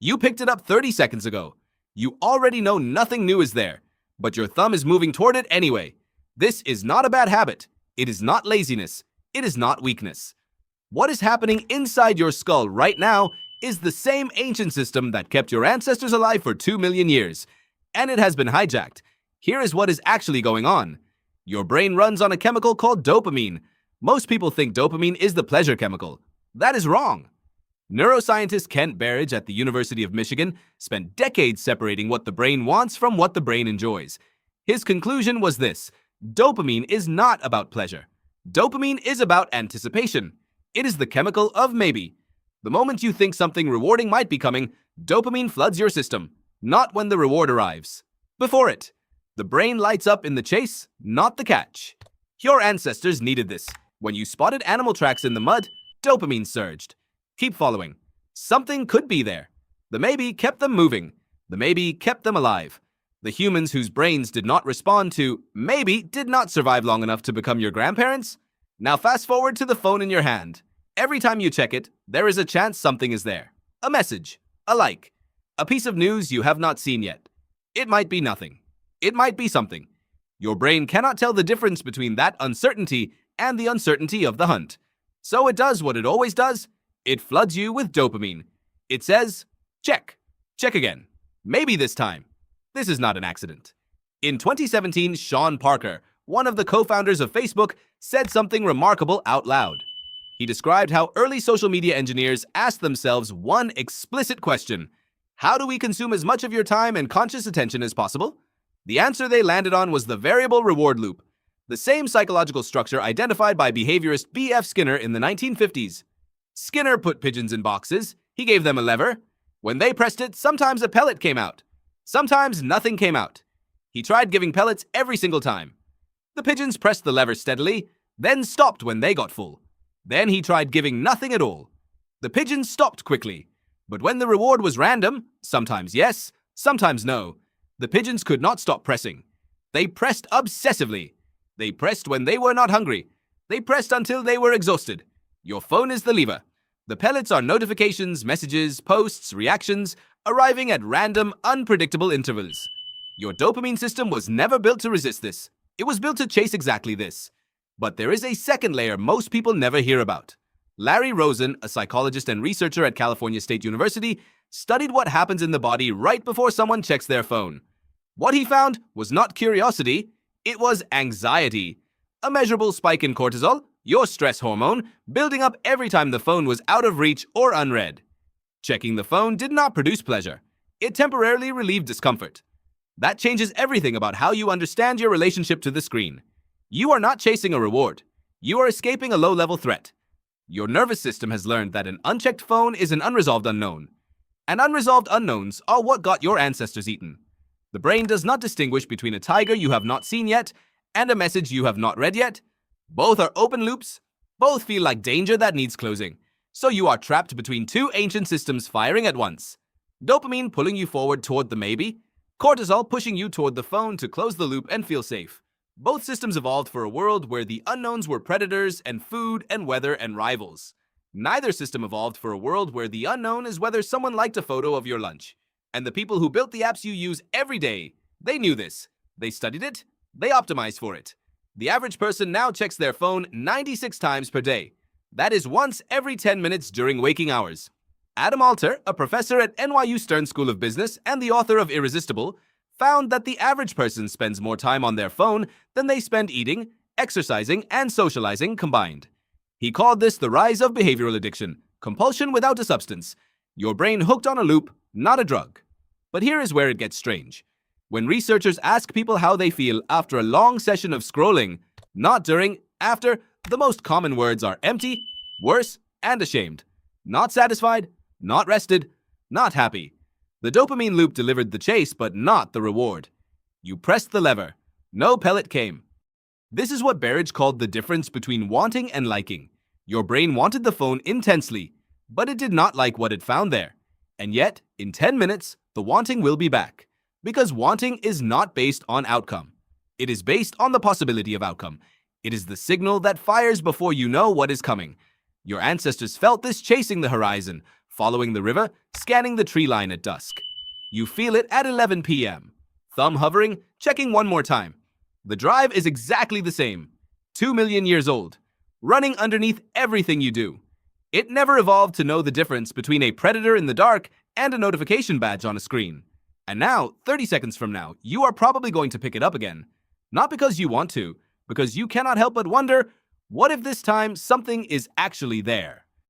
You picked it up 30 seconds ago. You already know nothing new is there, but your thumb is moving toward it anyway. This is not a bad habit. It is not laziness. It is not weakness. What is happening inside your skull right now is the same ancient system that kept your ancestors alive for 2 million years, and it has been hijacked. Here is what is actually going on. Your brain runs on a chemical called dopamine. Most people think dopamine is the pleasure chemical. That is wrong. Neuroscientist Kent Berridge at the University of Michigan spent decades separating what the brain wants from what the brain enjoys. His conclusion was this: dopamine is not about pleasure. Dopamine is about anticipation. It is the chemical of maybe. The moment you think something rewarding might be coming, dopamine floods your system, not when the reward arrives. Before it, the brain lights up in the chase, not the catch. Your ancestors needed this. When you spotted animal tracks in the mud, dopamine surged. Keep following. Something could be there. The maybe kept them moving. The maybe kept them alive. The humans whose brains did not respond to maybe did not survive long enough to become your grandparents. Now fast forward to the phone in your hand. Every time you check it, there is a chance something is there. A message, a like, a piece of news you have not seen yet. It might be nothing. It might be something. Your brain cannot tell the difference between that uncertainty and the uncertainty of the hunt. So it does what it always does. It floods you with dopamine. It says, check, check again. Maybe this time. This is not an accident. In 2017, Sean Parker, one of the co-founders of Facebook, said something remarkable out loud. He described how early social media engineers asked themselves one explicit question: how do we consume as much of your time and conscious attention as possible? The answer they landed on was the variable reward loop, the same psychological structure identified by behaviorist B.F. Skinner in the 1950s. Skinner put pigeons in boxes. He gave them a lever. When they pressed it, sometimes a pellet came out. Sometimes nothing came out. He tried giving pellets every single time. The pigeons pressed the lever steadily, then stopped when they got full. Then he tried giving nothing at all. The pigeons stopped quickly. But when the reward was random, sometimes yes, sometimes no, the pigeons could not stop pressing. They pressed obsessively. They pressed when they were not hungry. They pressed until they were exhausted. Your phone is the lever. The pellets are notifications, messages, posts, reactions, arriving at random, unpredictable intervals. Your dopamine system was never built to resist this. It was built to chase exactly this. But there is a second layer most people never hear about. Larry Rosen, a psychologist and researcher at California State University, studied what happens in the body right before someone checks their phone. What he found was not curiosity, it was anxiety. A measurable spike in cortisol, your stress hormone, building up every time the phone was out of reach or unread. Checking the phone did not produce pleasure. It temporarily relieved discomfort. That changes everything about how you understand your relationship to the screen. You are not chasing a reward. You are escaping a low-level threat. Your nervous system has learned that an unchecked phone is an unresolved unknown. And unresolved unknowns are what got your ancestors eaten. The brain does not distinguish between a tiger you have not seen yet and a message you have not read yet. Both are open loops. Both feel like danger that needs closing. So you are trapped between two ancient systems firing at once. Dopamine pulling you forward toward the maybe. Cortisol pushing you toward the phone to close the loop and feel safe. Both systems evolved for a world where the unknowns were predators and food and weather and rivals. Neither system evolved for a world where the unknown is whether someone liked a photo of your lunch. And the people who built the apps you use every day, they knew this. They studied it. They optimized for it. The average person now checks their phone 96 times per day. That is once every 10 minutes during waking hours. Adam Alter, a professor at NYU Stern School of Business and the author of Irresistible, found that the average person spends more time on their phone than they spend eating, exercising, and socializing combined. He called this the rise of behavioral addiction, compulsion without a substance. Your brain hooked on a loop, not a drug. But here is where it gets strange. When researchers ask people how they feel after a long session of scrolling, not during, after, the most common words are empty, worse, and ashamed. Not satisfied, not rested, not happy. The dopamine loop delivered the chase, but not the reward. You pressed the lever. No pellet came. This is what Berridge called the difference between wanting and liking. Your brain wanted the phone intensely, but it did not like what it found there. And yet, in 10 minutes, the wanting will be back. Because wanting is not based on outcome. It is based on the possibility of outcome. It is the signal that fires before you know what is coming. Your ancestors felt this chasing the horizon, following the river, scanning the tree line at dusk. You feel it at 11 p.m. Thumb hovering, checking one more time. The drive is exactly the same. 2 million years old, running underneath everything you do. It never evolved to know the difference between a predator in the dark and a notification badge on a screen. And now, 30 seconds from now, you are probably going to pick it up again. Not because you want to, because you cannot help but wonder, what if this time something is actually there?